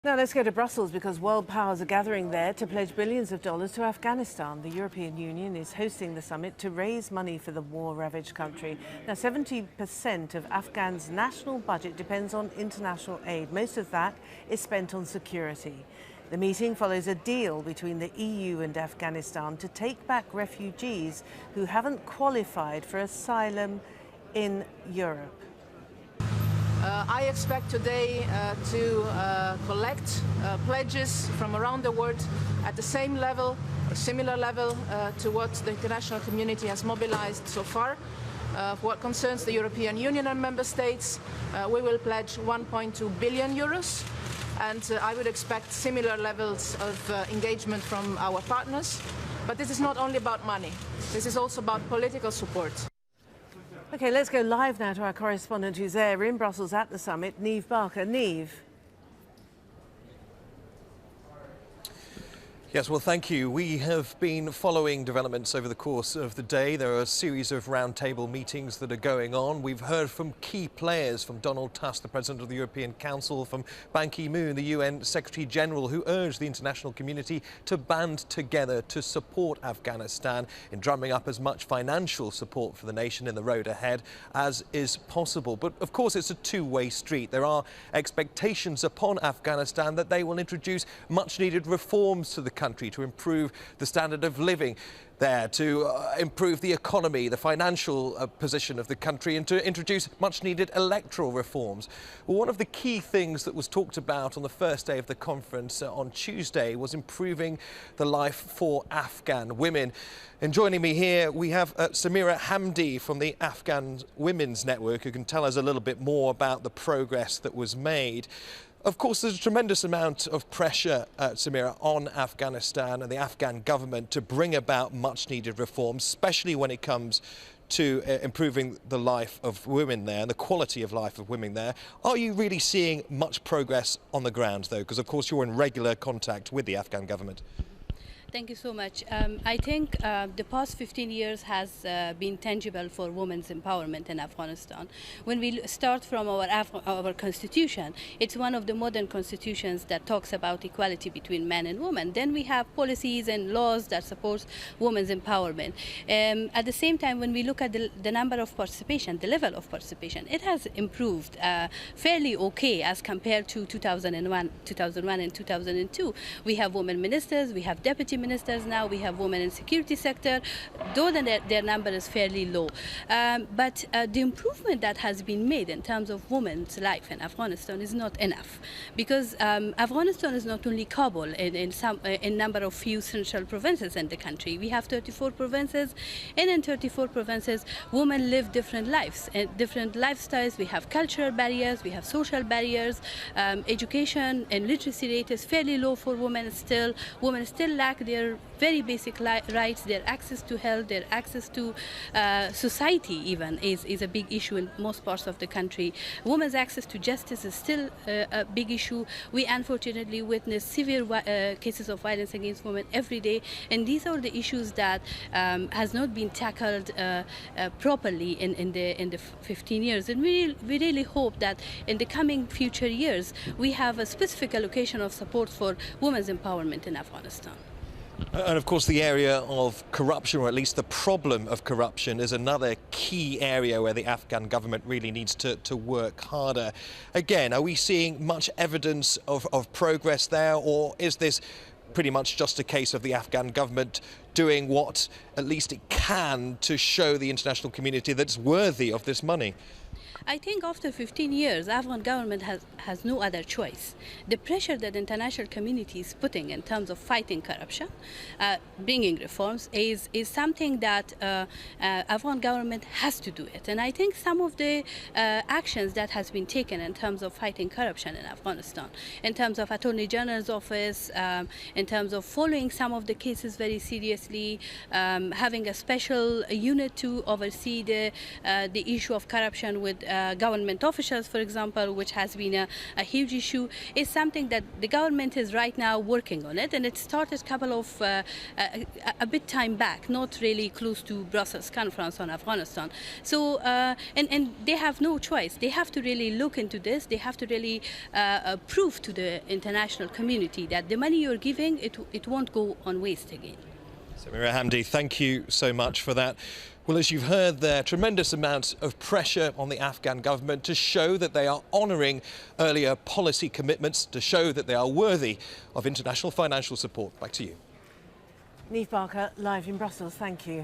Now let's go to Brussels because world powers are gathering there to pledge billions of dollars to Afghanistan. The European Union is hosting the summit to raise money for the war-ravaged country. Now 70% of Afghan's national budget depends on international aid. Most of that is spent on security. The meeting follows a deal between the EU and Afghanistan to take back refugees who haven't qualified for asylum in Europe. I expect today to collect pledges from around the world at the same level, or similar level to what the international community has mobilized so far. For what concerns the European Union and member states, we will pledge 1.2 billion euros, and I would expect similar levels of engagement from our partners. But this is not only about money, this is also about political support. OK, let's go live now to our correspondent who's there in Brussels at the summit, Niamh Barker. Niamh. Yes, well, thank you. We have been following developments over the course of the day. There are a series of roundtable meetings that are going on. We've heard from key players, from Donald Tusk, the President of the European Council, from Ban Ki-moon, the UN Secretary General, who urged the international community to band together to support Afghanistan in drumming up as much financial support for the nation in the road ahead as is possible. But of course, it's a two-way street. There are expectations upon Afghanistan that they will introduce much-needed reforms to the country to improve the standard of living there, to improve the economy, the financial position of the country, and to introduce much-needed electoral reforms. Well, one of the key things that was talked about on the first day of the conference on Tuesday was improving the life for Afghan women. And joining me here, we have Samira Hamdi from the Afghan Women's Network, who can tell us a little bit more about the progress that was made. Of course, there's a tremendous amount of pressure, Samira, on Afghanistan and the Afghan government to bring about much-needed reforms, especially when it comes to improving the life of women there and the quality of life of women there. Are you really seeing much progress on the ground, though? Because, of course, you're in regular contact with the Afghan government. Thank you so much. I think the past 15 years has been tangible for women's empowerment in Afghanistan. When we start from our constitution, it's one of the modern constitutions that talks about equality between men and women. Then we have policies and laws that support women's empowerment. At the same time, when we look at the number of participation, the level of participation, it has improved fairly okay as compared to 2001 and 2002. We have women ministers, we have deputy ministers now, we have women in security sector, though their number is fairly low. But the improvement that has been made in terms of women's life in Afghanistan is not enough, because Afghanistan is not only Kabul in number of few central provinces in the country. We have 34 provinces, and in 34 provinces, women live different lives, different lifestyles. We have cultural barriers, we have social barriers, education and literacy rate is fairly low for women still. Women still lack their very basic rights, their access to health, their access to society even is a big issue in most parts of the country. Women's access to justice is still a big issue. We unfortunately witness severe cases of violence against women every day, and these are the issues that has not been tackled properly in the 15 years. And we really hope that in the coming future years we have a specific allocation of support for women's empowerment in Afghanistan. And of course the area of corruption, or at least the problem of corruption, is another key area where the Afghan government really needs to work harder. Again, are we seeing much evidence of progress there, or is this pretty much just a case of the Afghan government doing what at least it can to show the international community that it's worthy of this money? I think after 15 years, Afghan government has no other choice. The pressure that the international community is putting in terms of fighting corruption, bringing reforms, is something that Afghan government has to do it. And I think some of the actions that has been taken in terms of fighting corruption in Afghanistan, in terms of Attorney General's office, in terms of following some of the cases very seriously, having a special unit to oversee the issue of corruption with government officials, for example, which has been a huge issue, is something that the government is right now working on it, and it started a bit time back, not really close to Brussels conference on Afghanistan. So, and they have no choice. They have to really look into this. They have to really prove to the international community that the money you're giving, it won't go on waste again. Samira Hamdi, thank you so much for that. Well, as you've heard, there are tremendous amounts of pressure on the Afghan government to show that they are honouring earlier policy commitments, to show that they are worthy of international financial support. Back to you. Neve Barker, live in Brussels. Thank you.